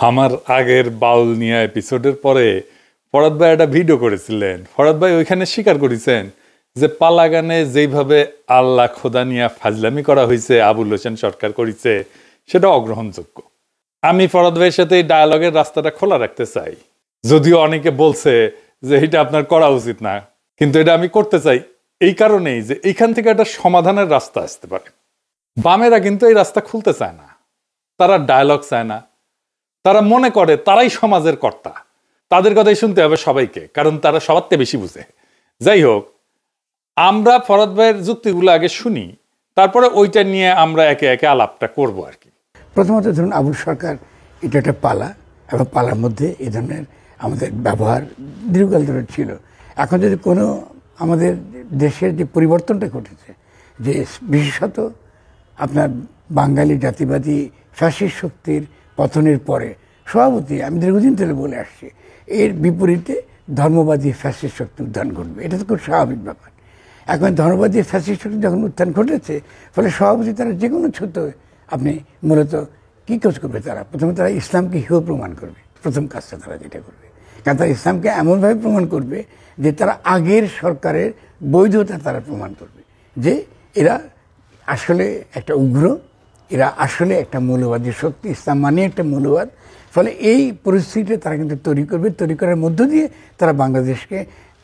আমার আগের বাউল নিয়া এপিসোডের পরে ফরাদ ভাই একটা ভিডিও করেছিলেন। ফরাদ ভাই ওইখানে স্বীকার করেছেন যে পালাগানে যেইভাবে আল্লাহ খোদা নিয়া ফাজলামি করা হয়েছে, আবুল হোসেন সরকার করেছে, সেটা অগ্রহণযোগ্য। আমি ফরাদ ভাইয়ের সাথে এই ডায়ালগের রাস্তাটা খোলা রাখতে চাই, যদিও অনেকে বলছে যে এটা আপনার করা উচিত না, কিন্তু এটা আমি করতে চাই এই কারণেই যে এইখান থেকে একটা সমাধানের রাস্তা আসতে পারে। বামেরা কিন্তু এই রাস্তা খুলতে চায় না, তারা ডায়ালগ চায় না, তারা মনে করে তারাই সমাজের কর্তা, তাদের কথাই শুনতে হবে সবাইকে, কারণ তারা সবার থেকে বেশি বুঝে। যাই হোক, আমরা ফরাদ ভাইয়ের যুক্তিগুলো আগে শুনি, তারপরে ওইটা নিয়ে আমরা একে একে আলাপটা করব আর কি। প্রথমত ধরুন আবুল সরকার এটা একটা পালা, এবং পালার মধ্যে এই ধরনের আমাদের ব্যবহার দীর্ঘকাল ধরে ছিল। এখন যদি কোনো আমাদের দেশের যে পরিবর্তনটা ঘটেছে, যে বিশেষত আপনার বাঙালি জাতিবাদী ফ্যাসিস্ট শক্তির পতনের পরে সভাপতি আমি দীর্ঘদিন ধরে বলে আসছি, এর বিপরীতে ধর্মবাদী ফ্যাসিস্ট শক্তি উত্থান ঘটবে। এটা তো খুব স্বাভাবিক ব্যাপার। এখন ধর্মবাদী ফ্যাসিস্ট শক্তি যখন উত্থান ঘটেছে, ফলে সভাপতি তারা যে কোনো ছোট আপনি মূলত কী কাজ করবে, তারা প্রথমে তারা ইসলামকে হিও প্রমাণ করবে। প্রথম কাজটা তারা যেটা করবে, কারণ তারা ইসলামকে এমনভাবে প্রমাণ করবে যে তারা আগের সরকারের বৈধতা তারা প্রমাণ করবে যে এরা আসলে একটা উগ্র, এরা আসলে একটা মৌলবাদী শক্তি, ইসলাম মানে একটা মৌলবাদ। ফলে এই পরিস্থিতিটা তারা কিন্তু তৈরি করবে, তৈরি করার মধ্য দিয়ে তারা বাংলাদেশকে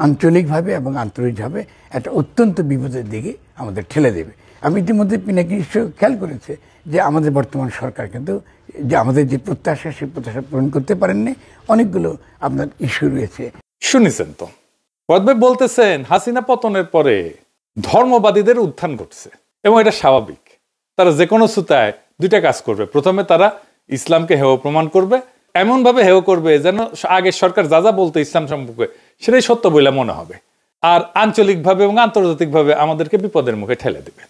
আঞ্চলিকভাবে এবং আন্তরিকভাবে একটা অত্যন্ত বিপদের দিকে আমাদের ঠেলে দেবে। আমি ইতিমধ্যে পিনাকি নিশ্চয় খেয়াল করেছে যে আমাদের বর্তমান সরকার কিন্তু যে আমাদের যে প্রত্যাশা, সেই প্রত্যাশা পূরণ করতে পারেননি। অনেকগুলো আপনার ইস্যু রয়েছে। শুনেছেন তো, ফরাদ ভাই বলতেছেন হাসিনা পতনের পরে ধর্মবাদীদের উত্থান ঘটছে এবং এটা স্বাভাবিক। তারা যে কোনো সুতায় দুইটা কাজ করবে। প্রথমে তারা ইসলামকে হেয় প্রমাণ করবে, এমন ভাবে হেয় করবে যেন আগের সরকার যা যা বলতো ইসলাম সম্পর্কে সেটাই সত্য বলে মনে হবে, আর আঞ্চলিকভাবে এবং আন্তর্জাতিকভাবে আমাদেরকে বিপদের মুখে ঠেলে দেবে।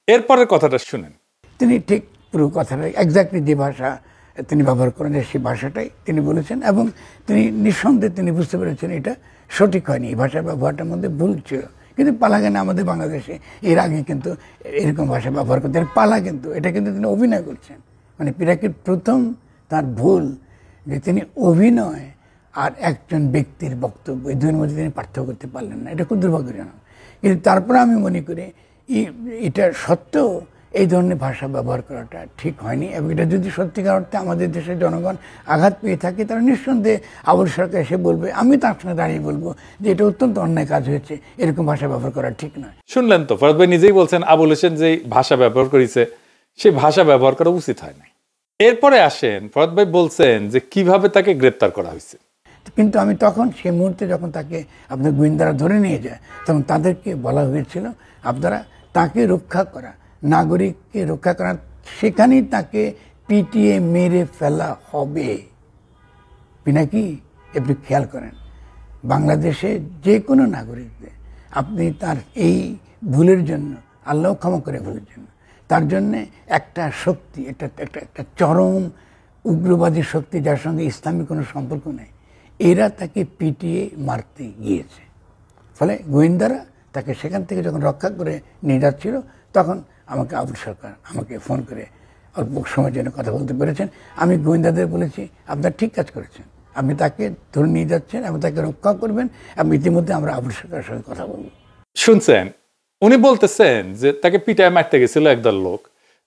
এরপরের কথাটা শুনেন। তিনি ঠিক পুরো কথাটা এক্স্যাক্টলি যে ভাষা তিনি ব্যবহার করেন সেই ভাষাটাই তিনি বলেছেন, এবং তিনি নিঃসন্দেহে তিনি বুঝতে পেরেছেন এটা সঠিক হয়নি, এই ভাষা ব্যবহারটার মধ্যে ভুল ছিল। কিন্তু পালাগানে আমাদের বাংলাদেশে এর আগে কিন্তু এরকম ভাষা ব্যবহার করতেন। পালা কিন্তু এটা কিন্তু তিনি অভিনয় করছেন, মানে পিনাকির প্রথম তার ভুল যে তিনি অভিনয় আর একজন ব্যক্তির বক্তব্য এই দুইয়ের মধ্যে তিনি পার্থক্য করতে পারলেন না। এটা খুব দুর্ভাগ্যজনক। কিন্তু তারপরে আমি মনে করি এটা সত্ত্বেও এই ধরনের ভাষা ব্যবহার করাটা ঠিক হয়নি, এবং এটা যদি সত্যিকার অর্থে আমাদের দেশের জনগণ আঘাত পেয়ে থাকে, তারা নিঃসন্দেহে আবুল সরকার এসে বলবে, আমি তার সঙ্গে দাঁড়িয়ে বলবো যে এটা অত্যন্ত অন্যায় কাজ হয়েছে, এরকম ভাষা ব্যবহার করা ঠিক নয়। শুনলেন তো, ফরাদ ভাই নিজেই বলছেন আবুল হোসেন যে ভাষা ব্যবহার করেছে সেই ভাষা ব্যবহার করা উচিত হয় না। এরপরে আসেন, ফরাদ ভাই বলছেন যে কিভাবে তাকে গ্রেপ্তার করা হয়েছে। কিন্তু আমি তখন সেই মুহূর্তে যখন তাকে আপনার গোয়েন্দারা ধরে নিয়ে যায়, তখন তাদেরকে বলা হয়েছিল আপনারা তাকে রক্ষা করা, নাগরিককে রক্ষা করা, সেখানেই তাকে পিটিয়ে মেরে ফেলা হবে। পিনাকি একটু খেয়াল করেন, বাংলাদেশে যে কোনো নাগরিকদের আপনি তার এই ভুলের জন্য, আল্লাহ ক্ষমা করে ভুলের জন্য, তার জন্যে একটা শক্তি, একটা চরম উগ্রবাদী শক্তি যার সঙ্গে ইসলামী কোনো সম্পর্ক নেই, এরা তাকে পিটিয়ে মারতে গিয়েছে। ফলে গোয়েন্দারা তাকে সেখান থেকে যখন রক্ষা করে নিয়ে যাচ্ছিল, তখন আমাকে আবুল সরকার আমাকে ফোন করে অল্প সময়ের জন্য কথা বলতে পেরেছেন। আমি গোয়েন্দাদের বলেছি আপনারা ঠিক কাজ করেছেন, আপনি তাকে ধরে নিয়ে যাচ্ছেন এবং তাকে রক্ষা করবেন, এবং ইতিমধ্যে আমরা আবুল সরকারের সঙ্গে কথা বলব। শুনছেন, উনি বলতেছেন যে তাকে পিটায় মারতে গেছিল একদল লোক,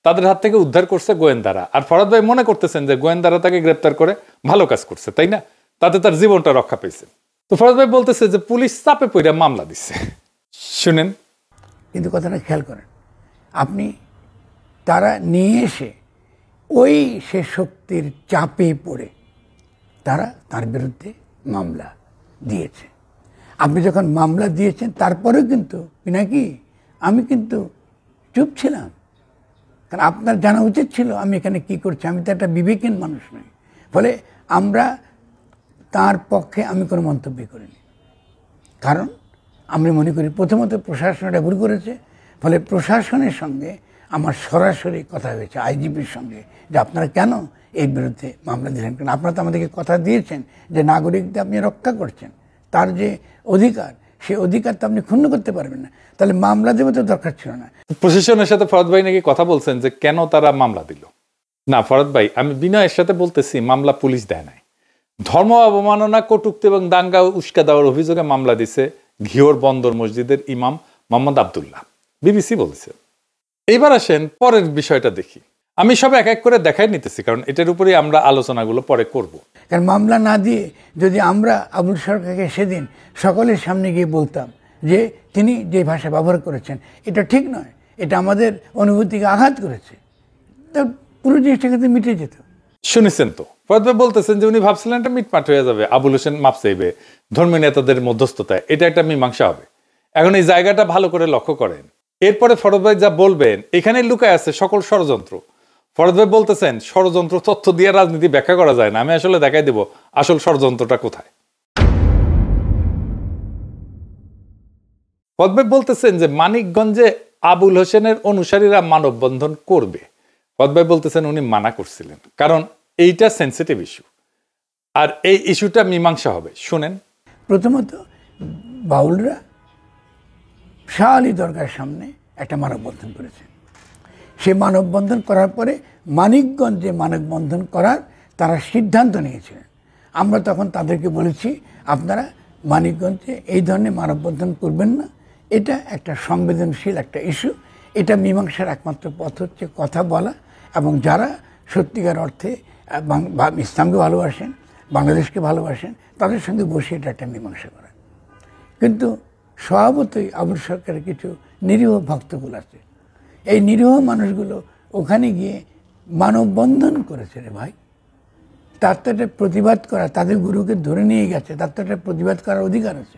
তাদের হাত থেকে উদ্ধার করছে গোয়েন্দারা। আর ফরাদ ভাই মনে করতেছেন যে গোয়েন্দারা তাকে গ্রেপ্তার করে ভালো কাজ করছে, তাই না? তাতে তার জীবনটা রক্ষা পেয়েছে। তো ফরাদ ভাই বলতেছে যে পুলিশ চাপে পড়ে মামলা দিচ্ছে। শুনেন, কিন্তু কথাটা খেয়াল করেন আপনি, তারা নিয়ে এসে ওই সে শক্তির চাপে পড়ে তারা তার বিরুদ্ধে মামলা দিয়েছে। আপনি যখন মামলা দিয়েছেন তারপরেও কিন্তু পিনাকি আমি কিন্তু চুপ ছিলাম, কারণ আপনার জানা উচিত ছিল আমি এখানে কি করছি। আমি তো একটা বিবেকহীন মানুষ নই, ফলে আমরা তার পক্ষে আমি কোনো মন্তব্য করিনি। কারণ আমি মনে করি প্রথমত প্রশাসন এটা ভুল করেছে, ফলে প্রশাসনের সঙ্গে আমার সরাসরি কথা হয়েছে আইজিপির সঙ্গে যে আপনারা কেন এর বিরুদ্ধে মামলা দিলেন, কেন আপনারা তো আমাদেরকে কথা দিয়েছেন যে নাগরিকদের আপনি রক্ষা করছেন, তার যে অধিকার সেই অধিকার তো আপনি ক্ষুণ্ণ করতে পারবেন না, তাহলে মামলা দেবে তো দরকার ছিল না। প্রশাসনের সাথে ফরাদ ভাই নাকি কথা বলছেন যে কেন তারা মামলা দিল। না ফরহাদ ভাই, আমি বিনয়ের সাথে বলতেছি মামলা পুলিশ দেয় নাই। ধর্ম অবমাননা, কটূক্তি এবং দাঙ্গা উস্কা দেওয়ার অভিযোগে মামলা দিছে ঘিওর বন্দর মসজিদের ইমাম মোহাম্মদ আব্দুল্লাহ, বিবিসি বলছে। এইবার আসেন পরের বিষয়টা দেখি। আমি সব এক এক করে দেখাই নিতেছি, কারণ এটার উপরেই আমরা আলোচনাগুলো পরে করব। কারণ মামলা না দিয়ে যদি আমরা আবুল সরকারকে সেদিন সকলের সামনে গিয়ে বলতাম যে তিনি যে ভাষা ব্যবহার করেছেন এটা ঠিক নয়, এটা আমাদের অনুভূতিকে আঘাত করেছে, তা পুরো জিনিসটা কিন্তু মিটে যেত। শুনেছেন তো, ফরহাদ ভাই বলতেছেন যে উনি ভাবছিলেন এটা মিটমাট হয়ে যাবে, আবুল হোসেন মাপ চাইবে ধর্মীয় নেতাদের মধ্যস্থতায়, এটা একটা মীমাংসা হবে। এখন এই জায়গাটা ভালো করে লক্ষ্য করেন। এরপরে ফরহাদ ভাই যা বলবেন এখানে লুকায় আছে সকল ষড়যন্ত্র। ফরহাদ ভাই বলতেছেন ষড়যন্ত্র তথ্য দিয়ে রাজনীতি ব্যাখ্যা করা যায় না। আমি আসলে দেখাই দেব আসল ষড়যন্ত্রটা কোথায়। ফরহাদ ভাই বলতেছেন যে মানিকগঞ্জে আবুল হোসেনের অনুসারীরা মানববন্ধন করবে। ফরহাদ ভাই বলতেছেন উনি মানা করছিলেন, কারণ এইটা সেন্সিটিভ ইস্যু, আর এই ইস্যুটা মীমাংসা হবে। শুনেন। প্রথমত বাউলরা শাহ আলী দরগার সামনে একটা মানববন্ধন করেছে। সে মানববন্ধন করার পরে মানিকগঞ্জে মানববন্ধন করার তারা সিদ্ধান্ত নিয়েছিলেন। আমরা তখন তাদেরকে বলেছি আপনারা মানিকগঞ্জে এই ধরনের মানববন্ধন করবেন না, এটা একটা সংবেদনশীল একটা ইস্যু, এটা মীমাংসার একমাত্র পথ হচ্ছে কথা বলা, এবং যারা সত্যিকার অর্থে ইসলামকে ভালোবাসেন, বাংলাদেশকে ভালোবাসেন, তাদের সঙ্গে বসে এটা একটা মীমাংসা করা। কিন্তু স্বভাবতই আবুল সরকারের কিছু নিরীহ ভক্তকুল আছে, এই নিরীহ মানুষগুলো ওখানে গিয়ে মানববন্ধন করেছে। রে ভাই, তার তো একটা প্রতিবাদ করা, তাদের গুরুকে ধরে নিয়ে গেছে, তার তো একটা প্রতিবাদ করার অধিকার আছে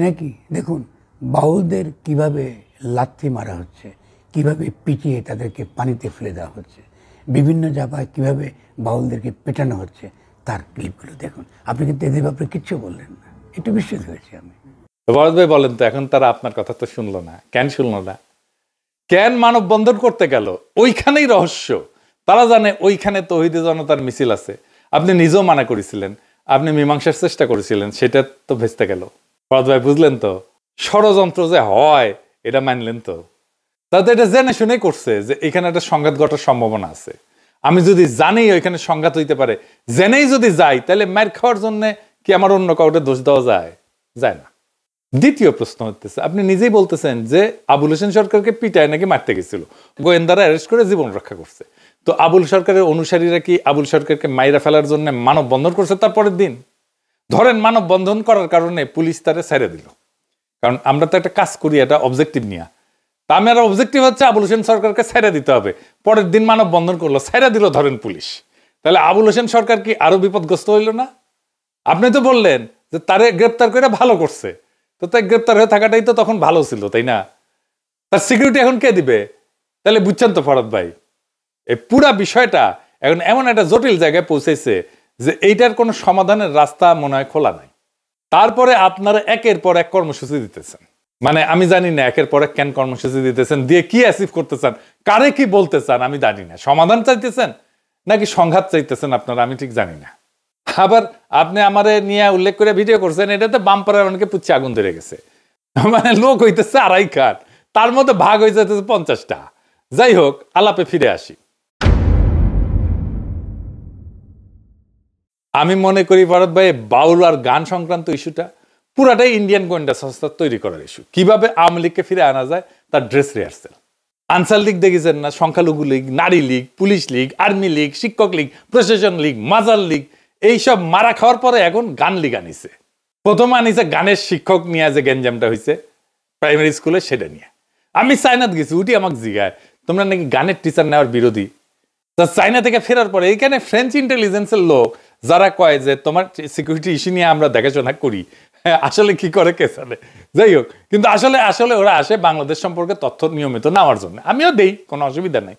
নাকি? দেখুন বাউলদের কিভাবে লাথি মারা হচ্ছে, কিভাবে পিটিয়ে তাদেরকে পানিতে ফেলে দেওয়া হচ্ছে, বিভিন্ন জায়গায় কিভাবে বাউলদেরকে পেটানো হচ্ছে, তার ক্লিপগুলো দেখুন। আপনি কিন্তু এদের ব্যাপারে কিচ্ছু বললেন না, একটু বিস্মিত হয়েছি আমি। ফরহাদ ভাই বলেন তো, এখন তারা আপনার কথা তো শুনলো না, কেন শুনলো না? কেন মানববন্ধন করতে গেল? ওইখানেই রহস্য। তারা জানে ওইখানে তৌহিদে জনতার মিছিল আছে, আপনি নিজেও মানা করেছিলেন, আপনি মীমাংসার চেষ্টা করেছিলেন, সেটা তো ভেস্তে গেল। ফরহাদ ভাই বুঝলেন তো, ষড়যন্ত্র যে হয় এটা মানলেন তো। তাতে এটা জেনে শুনে করছে যে এখানে একটা সংঘাত ঘটার সম্ভাবনা আছে। আমি যদি জানি ওইখানে সংঘাত হইতে পারে, জেনেই যদি যাই, তাহলে মার খাওয়ার জন্য কি আমার অন্য কাউকে দোষ দেওয়া যায়? যায় না। দ্বিতীয় প্রশ্ন হচ্ছে, আপনি নিজেই বলতেছেন যে আবুল হোসেন সরকারকে পিটায় নাকি মারতে গেছিল, গোয়েন্দারা অ্যারেস্ট করে জীবন রক্ষা করছে। তো আবুল সরকারের অনুসারীরা কি আবুল সরকারকে মাইরা ফেলার জন্য মানববন্ধন করছে তার পরের দিন? ধরেন মানববন্ধন করার কারণে পুলিশ তারে ছেড়ে দিল, কারণ আমরা তো একটা কাজ করি, এটা অবজেক্টিভ নিয়ে। তা আমার অবজেক্টিভ হচ্ছে আবুল হোসেন সরকারকে ছেড়ে দিতে হবে। পরের দিন মানববন্ধন করলো, ছেড়ে দিল ধরেন পুলিশ, তাহলে আবুল হোসেন সরকার কি আরো বিপদগ্রস্ত হইল না? আপনি তো বললেন যে তারে গ্রেপ্তার করে ভালো করছে, তো তাই গ্রেপ্তার হয়ে থাকাটাই তো তখন ভালো ছিল, তাই না? তার সিকিউরিটি এখন কে দিবে? তাহলে বুঝছেন তো ফরহাদ ভাই, এই পুরা বিষয়টা এখন এমন একটা জটিল জায়গায় পৌঁছেছে যে এইটার কোনো সমাধানের রাস্তা মনে হয় খোলা নাই। তারপরে আপনারা একের পর এক কর্মসূচি দিতেছেন, মানে আমি জানি না একের পর এক কেন কর্মসূচি দিতেছেন, দিয়ে কি অ্যাচিভ করতে চান, কারে কি বলতে চান আমি জানি না। সমাধান চাইতেছেন নাকি সংঘাত চাইতেছেন আপনারা, আমি ঠিক জানি না। আবার আপনি আমারে নিয়ে উল্লেখ করে ভিডিও করছেন, এটাতে বাম্পারের অনেকে পুচ্ছে আগুন ধরে গেছে, মানে লোক হইতেছে 2.5 কাঠ, তার মধ্যে ভাগ হয়ে যেতেছে 50টা। যাই হোক, আলাপে ফিরে আসি। আমি মনে করি ফরহাদ ভাই, বাউল আর গান সংক্রান্ত ইস্যুটা পুরাটাই ইন্ডিয়ান গোয়েন্দা সংস্থা তৈরি করার ইস্যু। কিভাবে আওয়ামী লীগকে ফিরে আনা যায় তার ড্রেস রিহার্সেল। আনসার লীগ দেখেছেন না, সংখ্যালঘু লীগ, নারী লীগ, পুলিশ লীগ, আর্মি লীগ, শিক্ষক লীগ, প্রশাসন লীগ, মাজার লীগ, এইসব মারা খাওয়ার পরে এখন গান লীগ আনিছে। প্রথম আনিছে গানের শিক্ষক নিয়ে, যে গেঞ্জামটা হয়েছে প্রাইমারি স্কুলে, সেটা নিয়ে। আমি চায়নাত গেছি, উঠি আমাকে জিগায় তোমরা নাকি গানের টিচার নেওয়ার বিরোধী। তা চায়না থেকে ফেরার পরে এইখানে ফ্রেঞ্চ ইন্টেলিজেন্সের লোক যারা কয় যে তোমার সিকিউরিটি ইস্যু নিয়ে আমরা দেখাশোনা করি, আসলে কি করে কে জানে। যাই হোক, কিন্তু আসলে আসলে ওরা আসে বাংলাদেশ সম্পর্কে তথ্য নিয়মিত নেওয়ার জন্য, আমিও দেই, কোনো অসুবিধা নাই।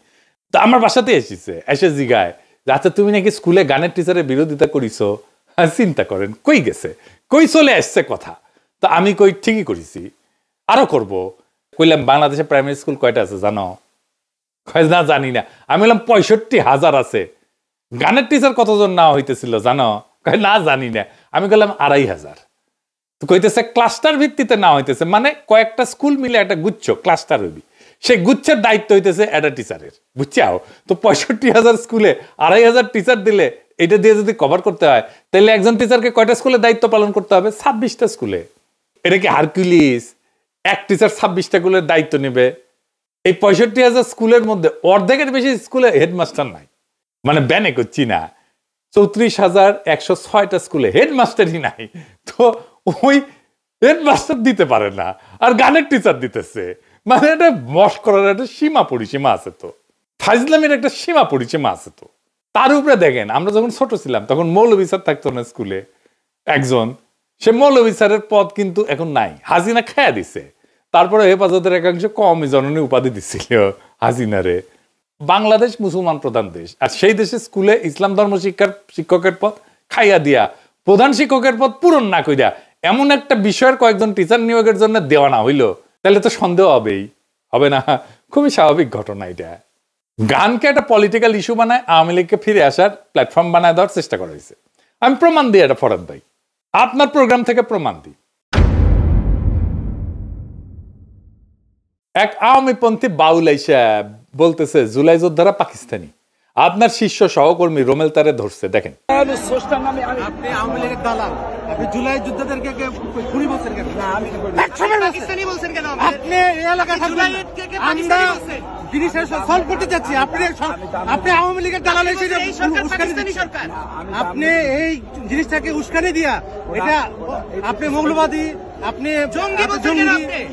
তো আমার বাসাতে এসেছে, এসে জিগায় আচ্ছা তুমি নাকি স্কুলে গানের টিচারের বিরোধিতা করিস। চিন্তা করেন কই গেছে, কই চলে আসছে কথা। তো আমি কই ঠিকই করেছি, আরো করব। কইলাম বাংলাদেশে প্রাইমারি স্কুল কয়টা আছে জানো? না জানি না। আমি বললাম 65,000 আছে। গানের টিচার কতজন নেওয়া হইতেছিল জানো? না জানি না। আমি বললাম 2,500। তো কইতেছে ক্লাস্টার ভিত্তিতে নেওয়া হইতেছে, মানে কয়েকটা স্কুল মিলে একটা গুচ্ছ ক্লাস্টার হইবি। সেই গুচ্ছের দায়িত্ব হইতেছে একটা টিচারের, বুঝছাও? তো 65,000 স্কুলে 2,500 টিচার দিলে এটা দিয়ে যদি কভার করতে হয়, তাহলে একজন টিচারকে কয়টা স্কুলে দায়িত্ব পালন করতে হবে? 26টা স্কুলে। এটা কি হারকিউলিস? এক টিচার 26টা স্কুলের দায়িত্ব নেবে? এই 65,000 স্কুলের মধ্যে অর্ধেকের বেশি স্কুলে হেডমাস্টার নাই, মানে ব্যানে করছি না, 34,106টা স্কুলে হেডমাস্টারই নাই। তো ওই হেডমাস্টার দিতে পারে না, আর গানের টিচার দিতেছে। মানে এটা মস্করার একটা সীমা পরিসীমা আছে, তো ফাজলামের একটা সীমা পরিসীমা আছে। তো তার উপরে দেখেন, আমরা যখন ছোট ছিলাম তখন মৌলভী স্যার থাকতো না স্কুলে একজন, সে মৌলভী স্যারের পদ কিন্তু এখন নাই, হাসিনা খায়া দিছে। তারপরে হেফাজতের একাংশ কওমি জননী উপাধি দিছিল হাসিনারে। বাংলাদেশ মুসলমান প্রধান দেশ, আর সেই দেশে স্কুলে ইসলাম ধর্ম শিক্ষকের পদ খাইয়া দিয়া, প্রধান শিক্ষকের পদ পূরণ না কইরা এমন একটা বিষয়ের কয়েকজন টিচার নিয়োগের জন্য দেওয়া না হইলো, তাহলে তো সন্দেহ হবেই, হবে না? খুবই স্বাভাবিক ঘটনা এটা। গানকে একটা পলিটিক্যাল ইস্যু বানায় আওয়ামী লীগকে ফিরে আসার প্ল্যাটফর্ম বানায় দেওয়ার চেষ্টা করা হয়েছে। আমি প্রমাণ দিই এটা, ফরাদ ভাই, আপনার প্রোগ্রাম থেকে প্রমাণ দিই। এক আওয়ামীপন্থী বাউল আইসা বলতেছে জুলাই যোদ্ধারা পাকিস্তানি, আপনার শিষ্য সহকর্মী রোমেল তারে ধরছে। দেখেন, আপনি আওয়ামী লীগের দালাল, আপনি জুলাই যুদ্ধদেরকে খুনি বলছেন কেন? পাকিস্তানি বলছেন কেন? আপনি এই এলাকায় থাকবেন, আমরা জিনিসের সলভ করতে চাচ্ছি। আপনি আওয়ামী লীগের দালাল হিসেবে আপনি এই জিনিসটাকে উস্কানি দিয়া, এটা আপনি মৌলবাদী, আপনি জঙ্গি,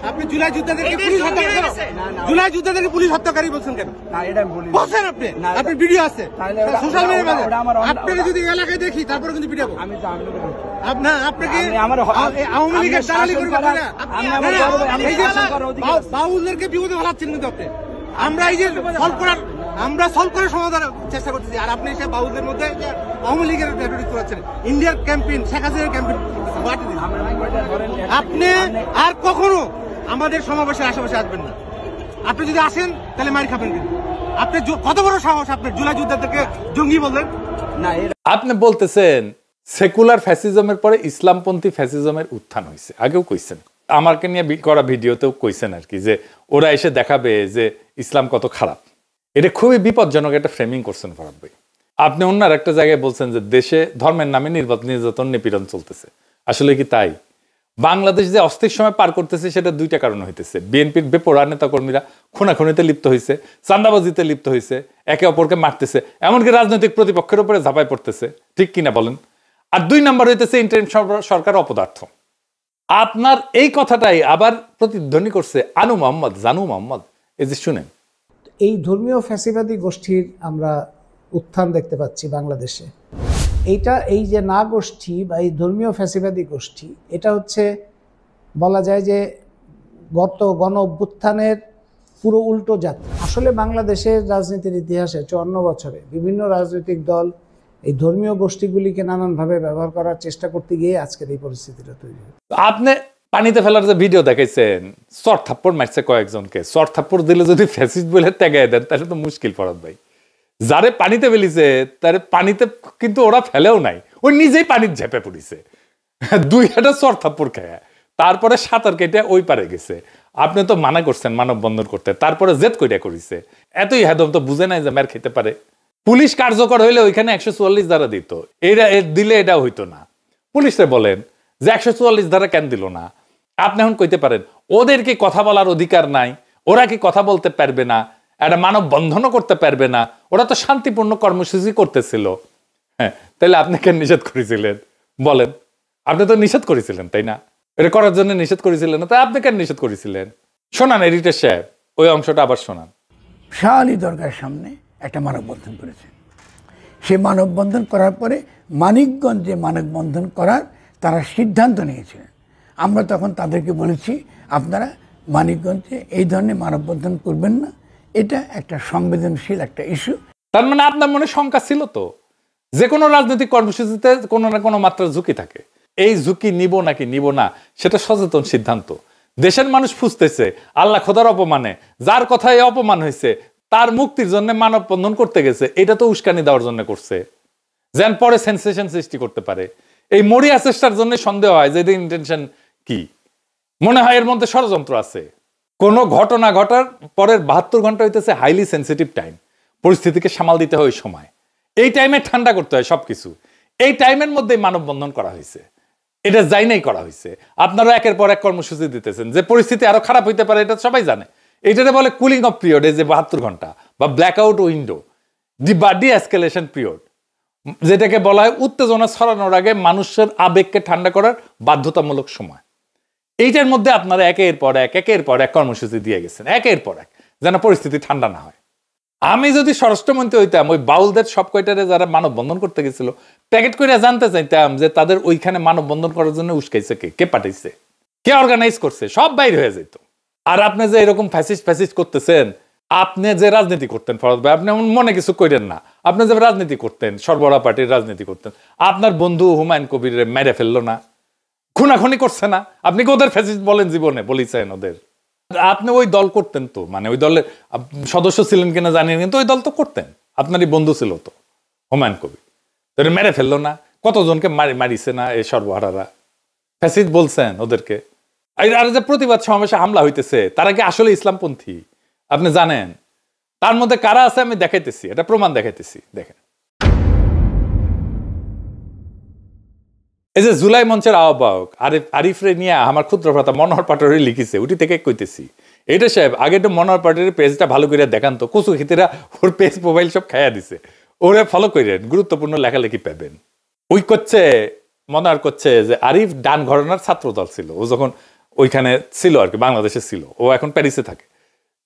আপনি জুলাই যুদ্ধদেরকে পুলিশ হত্যাকারী, জুলাই যুদ্ধদেরকে পুলিশ হত্যাকারী বলছেন কেন? বলছেন আপনি, আপনার ভিডিও আছে সোশ্যাল মিডিয়ায়। আপনাকে যদি এলাকায় দেখি তারপরে কিন্তু ভিডিও আপনার, আপনাকে আওয়ামী লীগের দালালি করে বাউলদেরকে বিপদে ফেলাচ্ছেন কিন্তু আপনি। আমরা এই যে সলভ করার সমাধানের চেষ্টা করতেছি, আর আপনি সে বাউলদের মধ্যে আওয়ামী লীগের রেটরিক করাচ্ছেন, ইন্ডিয়ার ক্যাম্পেইন, শেখ হাসিনার ক্যাম্পেইন। আপনি আর কখনো আমাদের সমাবেশের আশেপাশে আসবেন না। আপনি যদি আসেন তাহলে মার খাবেন। কিন্তু আপনি কত বড় সাহস আপনার জুলাই যুদ্ধকে জঙ্গি বললেন? না, আপনি বলতেছেন সেকুলার ফ্যাসিজমের পরে ইসলামপন্থী ফ্যাসিজমের উত্থান হয়েছে, আগেও কইছেন, আমাকে নিয়ে করা ভিডিওতেও কইছেন আর কি, যে ওরা এসে দেখাবে যে ইসলাম কত খারাপ। এটা খুবই বিপজ্জনক একটা ফ্রেমিং করছেন ফরাদ ভাই। আপনি অন্য একটা জায়গায় বলছেন যে দেশে ধর্মের নামে নির্যাতন নিপীড়ন চলতেছে। আসলে কি তাই? বাংলাদেশ যে অস্থির সময় পার করতেছে সেটা দুইটা কারণ হইতেছে। বিএনপির বেপরোয়া নেতা কর্মীরা খুনাখুনিতে লিপ্ত হয়েছে, চাঁদাবাজিতে লিপ্ত হয়েছে, একে অপরকে মারতেছে, এমনকি রাজনৈতিক প্রতিপক্ষের উপরে ঝাঁপাই পড়তেছে, ঠিক কিনা বলেন? আর 2 নাম্বার হইতেছে ইন্টারিম সরকার অপদার্থ। আপনার এই কথাটাই আবার প্রতিধ্বনি করছে আনু মোহাম্মদ, জানু মোহাম্মদ। এই যে শুনেন, এই ধর্মীয় ফ্যাসিবাদী গোষ্ঠীর আমরা উত্থান দেখতে পাচ্ছি বাংলাদেশে। এই যে না গোষ্ঠী বা এই ধর্মীয় ফ্যাসিবাদী গোষ্ঠী, এটা হচ্ছে বলা যায় যে গত গণ অভ্যুত্থানের পুরো উল্টো যাত্রা। আসলে বাংলাদেশের রাজনীতির ইতিহাসে 54 বছরে বিভিন্ন রাজনৈতিক দল এই ধর্মীয় গোষ্ঠীগুলিকে নানানভাবে ব্যবহার করার চেষ্টা করতে গিয়ে আজকের এই পরিস্থিতিটা তৈরি হয়। আপনি পানিতে ফেলার যে ভিডিও দেখাইছেন, চর থাপ্পড় মারছে কয়েকজনকে, চর থাপ্পড় দিলে যদি ফ্যাসিস্ট বলে ত্যাগায় দেন তাহলে তো মুশকিল ফরাদ ভাই। যারে পানিতে ফেলিছে তারে পানিতে কিন্তু ওরা ফেলেও নাই, ওই নিজেই পানির ঝেপে পড়িছে 2 হাঁটা চর থাপ্পড় খায়, তারপরে সাঁতার কেটে ওই পারে গেছে। আপনি তো মানা করছেন মানববন্ধন করতে, তারপরে জেদ কইটা করিছে। এতই হেদম তো বুঝে নাই যে মার খেতে পারে। পুলিশ কার্যকর হইলে ওইখানে 144 ধারা দিত, এইটা দিলে এটা হইতো না। পুলিশে বলেন যে 144 ধারা কেন দিল না? আপনি এখন কইতে পারেন ওদের কি কথা বলার অধিকার নাই? ওরা কি কথা বলতে পারবে না? একটা মানববন্ধনও করতে পারবে না? ওরা তো শান্তিপূর্ণ কর্মসূচি করতেছিল। হ্যাঁ, তাহলে আপনি কেন নিষেধ করেছিলেন বলেন? আপনি তো নিষেধ করেছিলেন, তাই না? এটা করার জন্য নিষেধ করেছিলেন না, তাই আপনি কেন নিষেধ করেছিলেন? শোনান এডিটর সাহেব, ওই অংশটা আবার শোনান। শাহ আলী দরগার সামনে একটা মানববন্ধন করেছে। সে মানববন্ধন করার পরে মানিকগঞ্জে মানববন্ধন করার তারা সিদ্ধান্ত নিয়েছিলেন। আমরা তখন তাদেরকে বলেছি, আপনারা মানিকগঞ্জে এই ধরনের মানববন্ধন করবেন না, এটা একটা সংবেদনশীল একটা ইস্যু। তার মানে আপনার মনে শঙ্কা ছিল তো যে কোনো রাজনৈতিক কর্মসূচিতে কোনো না কোনো মাত্রার ঝুঁকি থাকে। এই ঝুঁকি নিব নাকি নিব না সেটা সচেতন সিদ্ধান্ত। দেশের মানুষ ফুসতেছে আল্লাহ খোদার অপমানে, যার কথায় অপমান হয়েছে তার মুক্তির জন্য মানববন্ধন করতে গেছে, এটা তো উস্কানি দেওয়ার জন্য করছে, যেন পরে সেন্সেশন সৃষ্টি করতে পারে। এই মরিয়া চেষ্টার জন্য সন্দেহ হয় যে এদের ইন্টেনশন কি, মনে হয় এর মধ্যে ষড়যন্ত্র আছে। কোনো ঘটনা ঘটার পরের 72 ঘন্টা হইতেছে হাইলি সেন্সিটিভ টাইম, পরিস্থিতিকে সামাল দিতে হয় ওই সময়। এই টাইমে ঠান্ডা করতে হয় সবকিছু। এই টাইমের মধ্যে মানববন্ধন করা হয়েছে, এটা যাই নাই করা হয়েছে। আপনারা একের পর এক কর্মসূচি দিতেছেন, যে পরিস্থিতি আরো খারাপ হইতে পারে এটা সবাই জানে। এইটাতে বলে কুলিং অফ পিরিয়ড, এই যে 72 ঘন্টা বা ব্ল্যাক আউট উইন্ডো বা ডি এসকেলেশন পিরিয়ড, যেটাকে বলা হয় উত্তেজনা ছড়ানোর আগে মানুষের আবেগকে ঠান্ডা করার বাধ্যতামূলক সময়। এইটার মধ্যে আপনারা একের পর এক কর্মসূচি দিয়ে গেছেন, একের পর এক, যেন পরিস্থিতি ঠান্ডা না হয়। আমি যদি স্বরাষ্ট্রমন্ত্রী হইতাম, ওই বাউলদের সব কয়টারে যারা মানববন্ধন করতে গেছিল প্যাকেট করে জানতে চাইতাম যে তাদের ওইখানে মানববন্ধন করার জন্য উস্কাইছে কে পাঠাইছে, কে অর্গানাইজ করছে, সব বাইর হয়ে যেত। আর আপনি যে এরকম ফ্যাসিস্ট করতেছেন, আপনি যে রাজনীতি করতেন ফরদ ভাই, আপনি মনে কিছু করেন না, আপনি যে রাজনীতি করতেন, সর্বরা পার্টির রাজনীতি করতেন, আপনার বন্ধু হুমায়ুন কবির মেরে ফেললো না, খুনাখুনি করছে না? আপনি কি ওদের ফ্যাসিস্ট বলেন? জীবনে বলেছেন ওদের? আপনি ওই দল করতেন তো, মানে ওই দলের সদস্য ছিলেন কিনা জানি না, কিন্তু ওই দল তো করতেন, আপনারই বন্ধু ছিল তো হুমায়ুন কবির, তোর মেরে ফেললো না? কতজনকে মারিছে না এই সর্বহারারা? ফ্যাসিস্ট বলছেন ওদেরকে? আর যে প্রতিবাদ সমাবেশে হামলা হইতেছে, তারা কি আসলে ইসলামপন্থী আপনি জানেন? তার মধ্যে কারা আছে আমি দেখাইতেছি, এটা প্রমাণ দেখাইতেছি, দেখেন। এই যে জুলাই মঞ্চের আহ্বায়ক আরিফরে নিয়ে আমার ক্ষুদ্র ভ্রাতা মনোহর পাটোয়ারি লিখিছে, ওটি থেকে কইতেছি। এটা সাহেব আগে একটু মনোহর পাটোয়ারির পেজটা ভালো করে দেখান তো, কচু খিতিরা ওর পেজ মোবাইল সব খাইয়া দিছে, ওরে ফলো করেন, গুরুত্বপূর্ণ লেখালেখি পাবেন। ওই করছে মনোহর করছে যে আরিফ ডান ঘরানার ছাত্র দল ছিল, ও যখন ওইখানে ছিল আর কি, বাংলাদেশে ছিল, ও এখন প্যারিসে থাকে।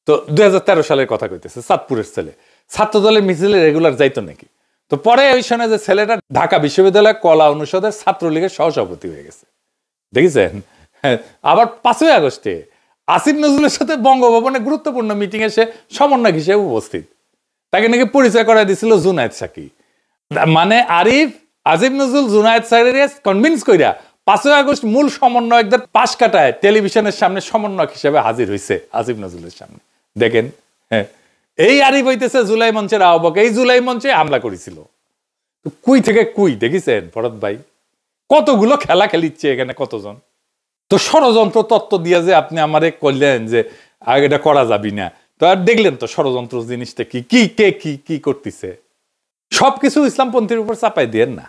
তো 2013 সালের কথা কইতেছে, চাঁদপুরের ছেলে, ছাত্র দলের মিছিলে রেগুলার যাইতো নাকি। তো পরে ওই সময় যে ছেলেটা ঢাকা বিশ্ববিদ্যালয় কলা অনুষদের ছাত্রলীগের সহসভাপতি হয়ে গেছে, দেখেছেন? আবার 5ই আগস্টে আসিফ নজরুলের সাথে বঙ্গভবনে গুরুত্বপূর্ণ মিটিং এ সে সমন্বয়ক হিসেবে উপস্থিত, তাকে নাকি পরিচয় করা দিয়েছিল জুনায়েদ সাকি। মানে আরিফ আসিফ নজরুল জুনায়েদ সাকিরে কনভিন্স কইরা 5ই আগস্ট মূল সমন্বয়কদের পাশ কাটায় টেলিভিশনের সামনে সমন্বয়ক হিসেবে হাজির হয়েছে আসিফ নজরুলের সামনে। দেখেন, হ্যাঁ, এই আরিফ হইতেছে জুলাই মঞ্চের আহ্বায়ক, এই জুলাই মঞ্চে হামলা করেছিল। কুই থেকে কুই, দেখেছেন ফরদ ভাই? কতগুলো খেলা খেলিচ্ছে এখানে, কতজন তো ষড়যন্ত্র তত্ত্ব দিয়ে যে আপনি আমারে করলেন যে এটা করা যাবি না, তো আর দেখলেন তো ষড়যন্ত্র জিনিসটা কি, কে কি করতেছে। সবকিছু ইসলামপন্থীর উপর চাপাই দিয়েন না।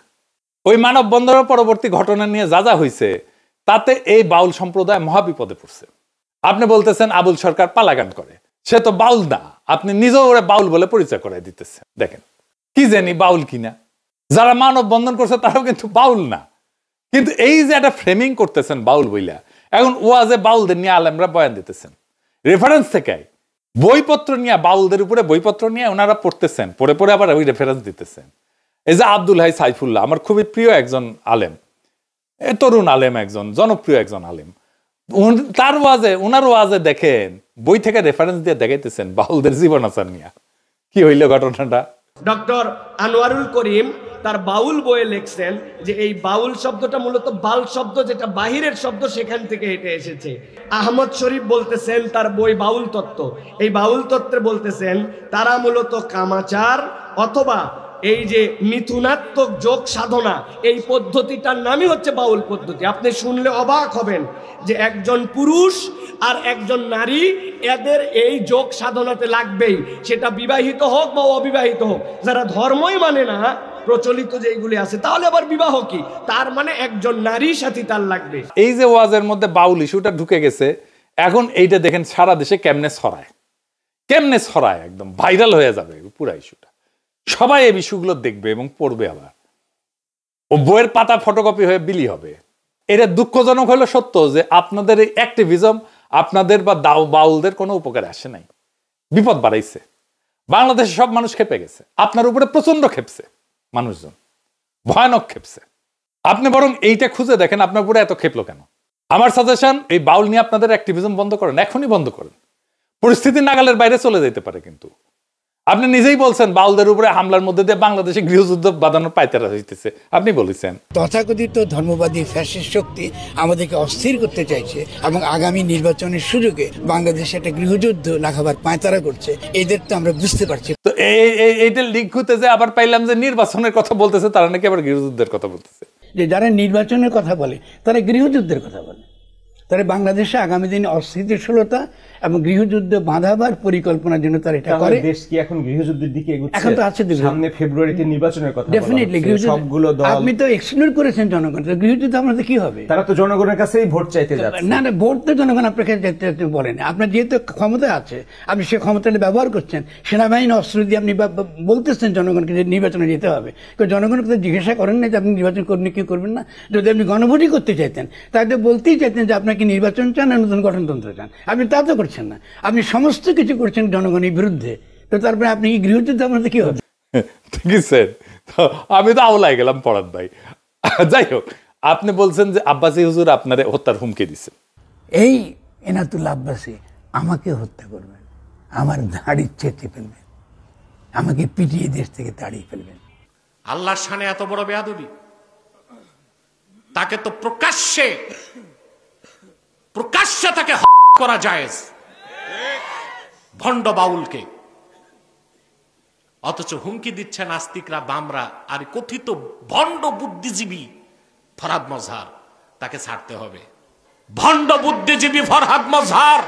ওই মানববন্ধনের পরবর্তী ঘটনা নিয়ে যা হয়েছে, তাতে এই বাউল সম্প্রদায় মহাবিপদে পড়ছে। আপনি বলতেছেন আবুল সরকার পালাগান করে, সে তো বাউল না, আপনি নিজেও ওরা বাউল বলে পরিচয় করাই দিতেছেন। দেখেন কি জানি বাউল কিনা, যারা মানববন্ধন করছে তারাও কিন্তু বাউল না, কিন্তু এই যে একটা ফ্রেমিং করতেছেন বাউল বইলা, এখন ওয়াজে বাউলদের নিয়ে আলেমরা বয়ান দিতেছেন, রেফারেন্স থেকে বইপত্র নিয়ে, বাউলদের উপরে বইপত্র নিয়ে ওনারা পড়তেছেন, পড়ে আবার ওই রেফারেন্স দিতেছেন। এই যে আব্দুল হাই সাইফুল্লাহ, আমার খুবই প্রিয় একজন আলেম, তরুণ আলেম, একজন জনপ্রিয় একজন আলেম, তার ওয়াজে, ওনার ওয়াজে দেখেন বই থেকে রেফারেন্স দিয়ে দেখাইতেছেন বাউলদের জীবন আচার নিয়ে। কি হইল ঘটনাটা? ডক্টর আনোয়ারুল করিম তার বাউল বইয়ে লিখছেন যে এই বাউল শব্দটা মূলত বাল শব্দ, যেটা বাহিরের শব্দ, সেখান থেকে হেঁটে এসেছে। আহমদ শরীফ বলতেছেন তার বই বাউল তত্ত্ব, এই বাউল তত্ত্বে বলতেছেন তারা মূলত কামাচার অথবা এই যে মিথুনাত্মক যোগ সাধনা, এই পদ্ধতিটার নামই হচ্ছে বাউল পদ্ধতি। আপনি শুনলে অবাক হবেন যে একজন পুরুষ আর একজন নারী, এদের এই যোগ সাধনাতে লাগবেই, সেটা বিবাহিত হোক বা অবিবাহিত হোক। যারা ধর্মই মানে না, প্রচলিত যেগুলি আছে, তাহলে আবার বিবাহ কি, তার মানে একজন নারীর সাথে তার লাগবে। এই যে ওয়াজের মধ্যে বাউল ইস্যুটা ঢুকে গেছে, এখন এইটা দেখেন সারা দেশে কেমনে ছড়ায়, একদম ভাইরাল হয়ে যাবে পুরা ইস্যুটা। সবাই এই ইস্যুগুলো দেখবে এবং পড়বে, আবার ও বইয়ের পাতা ফটোকপি হয়ে বিলি হবে। এটা দুঃখজনক হলো সত্য যে আপনাদের এই অ্যাক্টিভিজম আপনাদের বা বাউলদের কোনো উপকারে আসে নাই, বিপদ বাড়াইছে। বাংলাদেশে সব মানুষ খেপে গেছে, আপনার উপরে প্রচন্ড খেপছে মানুষজন, ভয়ানক খেপছে। আপনি বরং এইটা খুঁজে দেখেন আপনার উপরে এত খেপলো কেন। আমার সাজেশন, এই বাউল নিয়ে আপনাদের অ্যাক্টিভিজম বন্ধ করেন, এখনই বন্ধ করেন। পরিস্থিতি নাগালের বাইরে চলে যেতে পারে। কিন্তু আপনি নিজেই বলছেন বাউলদের উপরে হামলার মধ্যে দিয়ে বাংলাদেশে গৃহযুদ্ধ বাঁধানোর পায়তারা হইতেছে, আপনি বলেছেন। তথাকথিত ধর্মবাদী ফ্যাসিস্ট শক্তি আমাদেরকে অস্থির করতে চাইছে এবং আগামী নির্বাচনের সুযোগে বাংলাদেশে একটা গৃহযুদ্ধ লাগাবার পায়তারা করছে, এদের তো আমরা বুঝতে পারছি। তো এইটা লিঙ্ক হতে যে আবার পাইলাম যে নির্বাচনের কথা বলতেছে, তারা নাকি আবার গৃহযুদ্ধের কথা বলতেছে। যে যারা নির্বাচনের কথা বলে তারা গৃহযুদ্ধের কথা বলে, তাহলে বাংলাদেশে আগামী দিনে অস্থিতিশীলতা এবং গৃহযুদ্ধ বাঁধাবার পরিকল্পনার জন্য তারা এটা করে। দেশ কি এখন গৃহযুদ্ধের দিকে এগোচ্ছে? এখন তো আছে সামনে ফেব্রুয়ারিতে নির্বাচনের কথা বলা ডেফিনেটলি হচ্ছে। সবগুলো দল, আপনি তো এক্সক্লুড করেছেন জনগণ, গৃহযুদ্ধ আমাদের কি হবে? তারা তো জনগণের কাছেই ভোট চাইতে যাচ্ছে। না না, ভোট তো জনগণ আপনাকে যেতে বলেন। আপনার যেহেতু ক্ষমতা আছে, আপনি সে ক্ষমতাটা ব্যবহার করছেন, সেনাবাহিনী অস্ত্র দিয়ে আপনি বলতেছেন জনগণকে যে নির্বাচনে যেতে হবে। জনগণকে তো জিজ্ঞাসা করেন না যে আপনি নির্বাচন করবেন কি করবেন না। যদি আপনি গণভোটই করতে চাইতেন তাহলে বলতেই চাইতেন যে আপনাকে নির্বাচন চান না নতুন গঠনতন্ত্র চান। আপনি তা তো করছেন না, আপনি সমস্ত কিছু করছেন জনগণের বিরুদ্ধে। তো তারপরে আপনি কি গৃহযুদ্ধ আপনাদের কি হবে? ঠিক আছে, আমি তো আওলাই গেলাম পরাত ভাই। যাই হোক, আপনি বলছেন যে আব্বাসী হুজুর আপনারে হত্যার হুমকি দিছে। এই এনাতুল্লাহ আব্বাসী আমাকে হত্যা করবেন, আমার দাড়ি চেটে ফেলবেন, আমাকে পিটিয়ে দেশ থেকে তাড়িয়ে ফেলবেন। আল্লাহর শানে এত বড় বেয়াদবি! তাকে তো প্রকাশ্যে তাকে করা জায়েজ, ভণ্ড বাউলকে। অথচ হুমকি দিচ্ছে নাস্তিকরা, বামরা আর কথিত ভণ্ড বুদ্ধিজীবী ফরহাদ মজহার। তাকে ছাড়তে হবে। ভণ্ড বুদ্ধিজীবী ফরহাদ মজহার,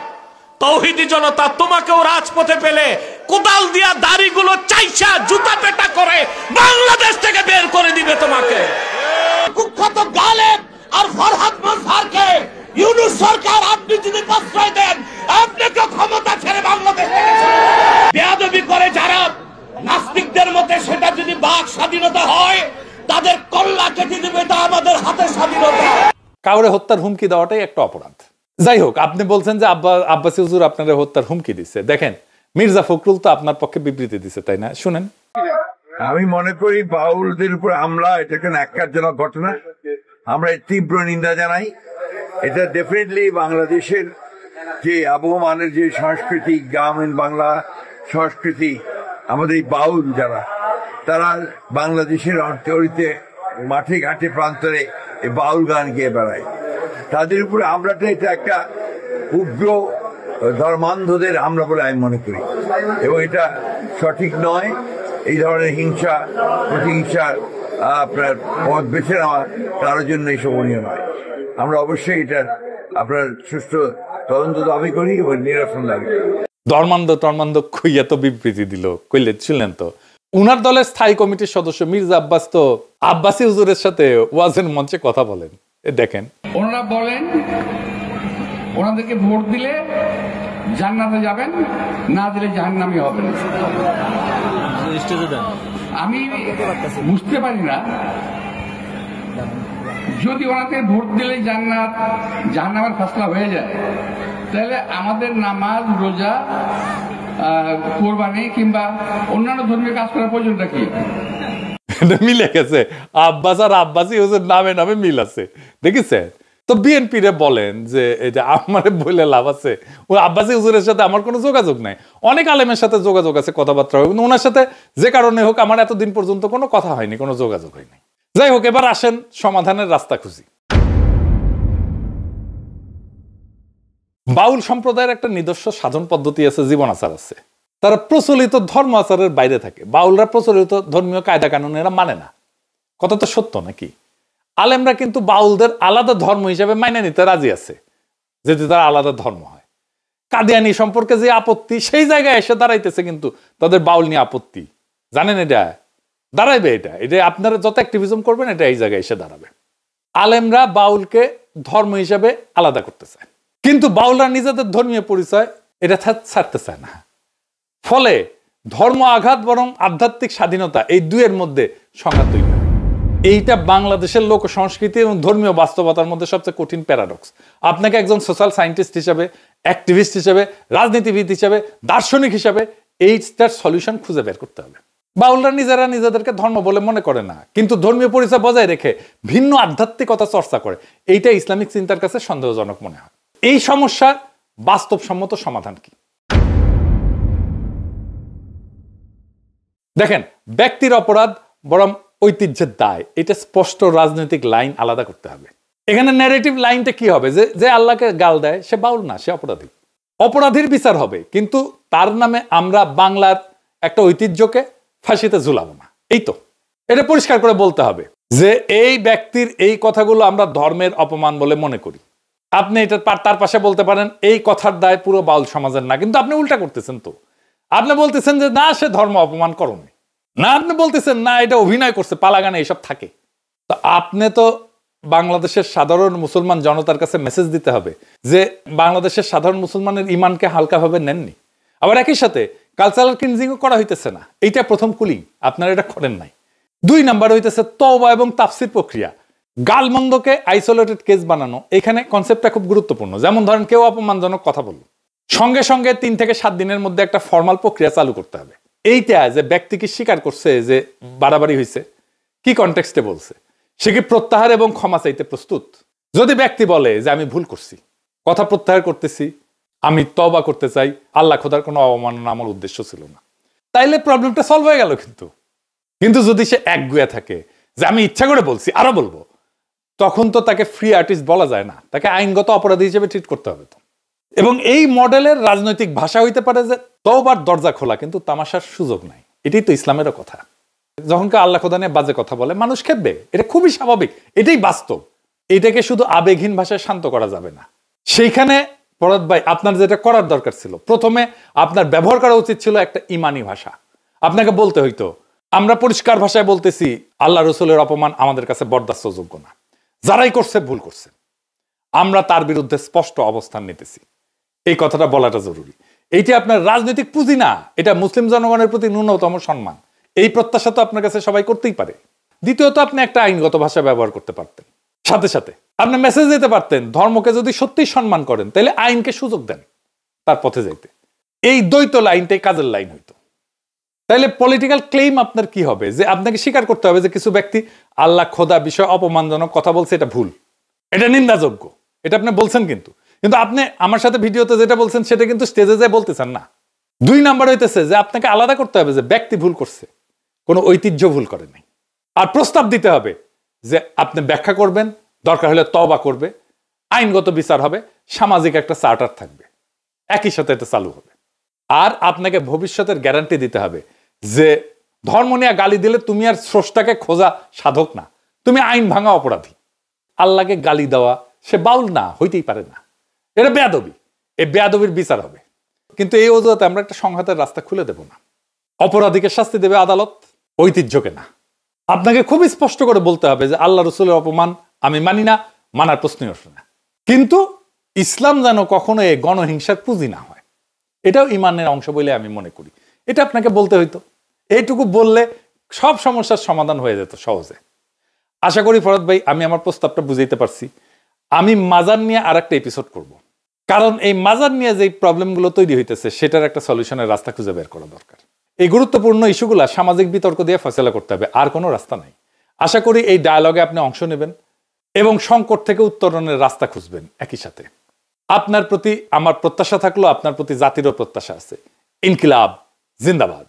তৌহিদি জনতা তোমাকেও রাজপথে পেলে কোদাল দিয়া দাড়িগুলো চাইছা জুতা পেটা করে বাংলাদেশ থেকে বের করে দিবে তোমাকে। কুখ্যাত গালেব আর ফরহাদ মজহারকে ইউনূস সরকার আপনি যদি প্রশ্রয় দেন, আপনাকে ক্ষমতা ছেড়ে বাংলাদেশ থেকে বেয়াদবি করে যারা নাস্তিকদের মতে, সেটা যদি বাক স্বাধীনতা হয় তাদের কল্লা কেটে দিবে। এটা আমাদের হাতের স্বাধীনতা। কাউরে হত্যার হুমকি দেওয়াটাই একটা অপরাধ। যাই হোক, আপনি বলছেন যে আব্বাসী হুজুর আপনারা হত্যার হুমকি দিচ্ছে। দেখেন, মির্জা ফখরুল তো আপনার পক্ষে বিবৃতি দিচ্ছে, তাই না? শুনেন। আমি মনে করি বাউলদের উপর হামলা এটা একটা ন্যাক্কারজনক ঘটনা। আমরা তীব্র নিন্দা জানাই। এটা ডেফিনেটলি বাংলাদেশের যে আবহমানের যে সংস্কৃতি, গ্রামীণ বাংলা সংস্কৃতি, আমাদের এই বাউল যারা, তারা বাংলাদেশের অর্থনীতিতে মাঠে ঘাটে প্রান্তরে এই বাউল গান গেয়ে বেড়ায়। তাদের উপরে হামলাটা এটা একটা উগ্র ধর্মান্ধদের হামলা বলে আমি মনে করি, এবং এটা সঠিক নয়। এই ধরনের হিংসা প্রতিহিংসার আপনার পথ বেছে নেওয়া কারোর জন্য শোভনীয় নয়। আমরা অবশ্যই এটার আপনার সুষ্ঠু তদন্ত দাবি করি এবং নিরসন দাবি করি। ধর্মান্ধ খুইয়া তো বিবৃতি দিল, কইলে ছিলেন তো। উনার দলের স্থায়ী কমিটির সদস্য মির্জা আব্বাস তো আব্বাসী হুজুরের সাথে ওয়াজের মঞ্চে কথা বলেন। দেখেন, ওনারা বলেন ওনাদেরকে ভোট দিলে জান্নাতে যাবেন, না দিলে জাহান্নামী হবেন। আমি বুঝতে পারি না, যদি ওনাকে ভোট দিলে জাহান্নামের ফাসলা হয়ে যায়, তাহলে আমাদের নামাজ, রোজা, কোরবানি কিংবা অন্যান্য ধর্মীয় কাজ করার প্রয়োজনটা কি? মিলে গেছে। আব্বাস আর আব্বাসী হুজুর নামে নামে মিল আছে, দেখেছেন তো। বিএনপি রে বলেন যে এই যে আমার বলে লাভ আছে, ওই আব্বাসী হুজুরের সাথে আমার কোনো যোগাযোগ নাই। অনেক আলেমের সাথে যোগাযোগ আছে, কথাবার্তা হয়, কিন্তু ওনার সাথে যে কারণে হোক আমার এতদিন পর্যন্ত কোনো কথা হয়নি, কোনো যোগাযোগ হয়নি। যাই হোক, এবার আসেন সমাধানের রাস্তা খুঁজি। বাউল সম্প্রদায়ের একটা নিজস্ব সাধন পদ্ধতি আছে, জীবন আচার আছে। তারা প্রচলিত ধর্ম আচারের বাইরে থাকে। বাউলরা প্রচলিত ধর্মীয় কায়দা কানুন এরা মানে না। কথা তো সত্য নাকি? আলেমরা কিন্তু বাউলদের আলাদা ধর্ম হিসেবে মাইনে নিতে রাজি আছে, যদি তারা আলাদা ধর্ম হয়। কাদিয়ানি সম্পর্কে যে আপত্তি, সেই জায়গায় এসে দাঁড়াইতেছে কিন্তু তাদের বাউল নিয়ে আপত্তি। জানেন, এটা দাঁড়াইবে, এটা আপনারা যত অ্যাক্টিভিজম করবেন এটা এই জায়গায় এসে দাঁড়াবে। আলেমরা বাউলকে ধর্ম হিসেবে আলাদা করতে চায়, কিন্তু বাউলরা নিজেদের ধর্মীয় পরিচয় এটা ছাড়তে চায় না। ফলে ধর্ম আঘাত বরং আধ্যাত্মিক স্বাধীনতা, এই দুয়ের মধ্যে সংঘাত তৈরি হয়। এইটা বাংলাদেশের লোক সংস্কৃতি এবং ধর্মীয় বাস্তবতার মধ্যে সবচেয়ে কঠিন প্যারাডক্স। আপনাকে একজন সোশ্যাল সায়েন্টিস্ট হিসেবে, অ্যাক্টিভিস্ট হিসেবে, রাজনীতিবিদ হিসেবে, দার্শনিক হিসেবে এইটার সলিউশন খুঁজে বের করতে হবে। বাউলরা নিজেরা নিজেদেরকে ধর্ম বলে মনে করে না, কিন্তু ধর্মীয় পরিচয় বজায় রেখে ভিন্ন আধ্যাত্মিকতা চর্চা করে। এইটা ইসলামিক চিন্তার কাছে সন্দেহজনক মনে হয়। এই সমস্যার বাস্তবসম্মত সমাধান কি? দেখেন, ব্যক্তির অপরাধ বরং ঐতিহ্যের দায়, এটা স্পষ্ট রাজনৈতিক লাইন আলাদা করতে হবে। এখানে ন্যারেটিভ লাইনটা কি হবে? যে আল্লাহকে গাল দেয় সে বাউল না, সে অপরাধী। অপরাধীর বিচার হবে, কিন্তু তার নামে আমরা বাংলার একটা ঐতিহ্যকে ফাঁসিতে ঝুলাবো না। এই তো, এটা পরিষ্কার করে বলতে হবে যে এই ব্যক্তির এই কথাগুলো আমরা ধর্মের অপমান বলে মনে করি। আপনি এটা তার পাশে বলতে পারেন এই কথার দায় পুরো বাউল সমাজের না, কিন্তু আপনি উল্টা করতেছেন। তো আপনি বলতেছেন যে না, সে ধর্ম অপমান করনি, না আপনি বলতেছেন না এটা অভিনয় করছে, পালা গানে এইসব থাকে। তো আপনি তো বাংলাদেশের সাধারণ মুসলমান জনতার কাছে মেসেজ দিতে হবে যে বাংলাদেশের সাধারণ মুসলমানের ইমানকে হালকাভাবে নেননি। আবার একই সাথে কালচারাল ক্লিনজিংও করা হইতেছে না, এইটা প্রথম কুলিং, আপনারা এটা করেন নাই। 2 নাম্বার হইতেছে তওবা এবং তাফসির প্রক্রিয়া। গালমন্দকে আইসোলেটেড কেস বানানো, এখানে কনসেপ্টটা খুব গুরুত্বপূর্ণ। যেমন ধরেন কেউ অপমানজনক কথা বলল, সঙ্গে সঙ্গে 3 থেকে 7 দিনের মধ্যে একটা ফর্মাল প্রক্রিয়া চালু করতে হবে। এইটা যে ব্যক্তি কি স্বীকার করছে যে বাড়াবাড়ি হয়েছে, কি কনটেক্সটে বলছে, সে কি প্রত্যাহার এবং ক্ষমা চাইতে প্রস্তুত? যদি ব্যক্তি বলে যে আমি ভুল করছি, কথা প্রত্যাহার করতেছি, আমি তওবা করতে চাই, আল্লাহ খোদার কোনো অবমাননা আমার উদ্দেশ্য ছিল না, তাইলে প্রবলেমটা সলভ হয়ে গেল। কিন্তু যদি সে একগুয়া থাকে যে আমি ইচ্ছা করে বলছি, আরো বলবো, তখন তো তাকে ফ্রি আর্টিস্ট বলা যায় না, তাকে আইনগত অপরাধী হিসেবে ট্রিট করতে হবে। তো এবং এই মডেলের রাজনৈতিক ভাষা হইতে পারে যে তওবার দরজা খোলা, কিন্তু তামাশার সুযোগ নাই। এটাই তো ইসলামেরও কথা। যখন কেউ আল্লাহ খোদা নিয়ে বাজে কথা বলে, মানুষ খেপবে, এটা খুবই স্বাভাবিক, এটাই বাস্তব। এটাকে শুধু আবেগহীন ভাষায় শান্ত করা যাবে না। সেইখানে ফরহাদ ভাই আপনার যেটা করার দরকার ছিল, প্রথমে আপনার ব্যবহার করা উচিত ছিল একটা ইমানি ভাষা। আপনাকে বলতে হইতো আমরা পরিষ্কার ভাষায় বলতেছি আল্লাহ রসুলের অপমান আমাদের কাছে বরদাস্তযোগ্য না, যারাই করছে ভুল করছে, আমরা তার বিরুদ্ধে স্পষ্ট অবস্থান নিতেছি। এই কথাটা বলাটা জরুরি। এইটি আপনার রাজনৈতিক পুঁজি না, এটা মুসলিম জনগণের প্রতি ন্যূনতম সম্মান। এই প্রত্যাশা তো আপনার কাছে সবাই করতেই পারে। দ্বিতীয়ত, আপনি একটা আইনগত ভাষা ব্যবহার করতে পারতেন, সাথে সাথে আপনি মেসেজ দিতে পারতেন ধর্মকে যদি সত্যিই সম্মান করেন তাহলে আইনকে সুযোগ দেন তার পথে যাইতে। এই দ্বৈত লাইনটাই কাজের লাইন হইতো। তাহলে পলিটিক্যাল ক্লেম আপনার কি হবে, যে আপনাকে স্বীকার করতে হবে যে কিছু ব্যক্তি আল্লাহ খোদা বিষয়ে অপমানজনক কথা বলছে, এটা ভুল, এটা নিন্দাযোগ্য, এটা আপনি বলছেন। কিন্তু আপনি আমার সাথে ভিডিওতে যেটা বলছেন সেটা কিন্তু স্টেজে যায় বলতেছেন না। 2 নাম্বার হইতেছে যে আপনাকে আলাদা করতে হবে যে ব্যক্তি ভুল করছে, কোনো ঐতিহ্য ভুল করে নাই। আর প্রস্তাব দিতে হবে যে আপনি ব্যাখ্যা করবেন, দরকার হলে তওবা করবে, আইনগত বিচার হবে, সামাজিক একটা চার্টার থাকবে, একই সাথে এটা চালু হবে। আর আপনাকে ভবিষ্যতের গ্যারান্টি দিতে হবে যে ধর্ম নিয়ে গালি দিলে তুমি আর স্রষ্টাকে খোঁজা সাধক না, তুমি আইন ভাঙা অপরাধী। আল্লাহকে গালি দেওয়া সে বাউল না, হইতেই পারে না, এটা বেয়াদবি। এই বেয়াদবির বিচার হবে। কিন্তু এই অজুহাতে আমরা একটা সংঘাতের রাস্তা খুলে দেব না। অপরাধীকে শাস্তি দেবে আদালত, ঐতিহ্যকে না। আপনাকে খুবই স্পষ্ট করে বলতে হবে যে আল্লাহ রসুলের অপমান আমি মানি না, মানার প্রশ্নই ওঠে না। কিন্তু ইসলাম যেন কখনো এই গণহিংসার পুঁজি না হয়, এটাও ইমানের অংশ বলে আমি মনে করি। এটা আপনাকে বলতে হইতো। এইটুকু বললে সব সমস্যার সমাধান হয়ে যেত সহজে। আশা করি ফরহাদ ভাই আমি আমার প্রস্তাবটা বুঝাইতে পারছি। আমি মাজার নিয়ে আর একটা এপিসোড করব, কারণ এই মাজার নিয়ে যে প্রবলেমগুলো তৈরি হইতেছে সেটার একটা সলিউশনের রাস্তা খুঁজে বের করা দরকার। এই গুরুত্বপূর্ণ ইস্যুগুলা সামাজিক বিতর্ক দিয়ে ফয়সালা করতে হবে, আর কোনো রাস্তা নাই। আশা করি এই ডায়ালগে আপনি অংশ নেবেন এবং সংকট থেকে উত্তরণের রাস্তা খুঁজবেন। একই সাথে আপনার প্রতি আমার প্রত্যাশা থাকলো, আপনার প্রতি জাতিরও প্রত্যাশা আছে। ইনকিলাব জিন্দাবাদ।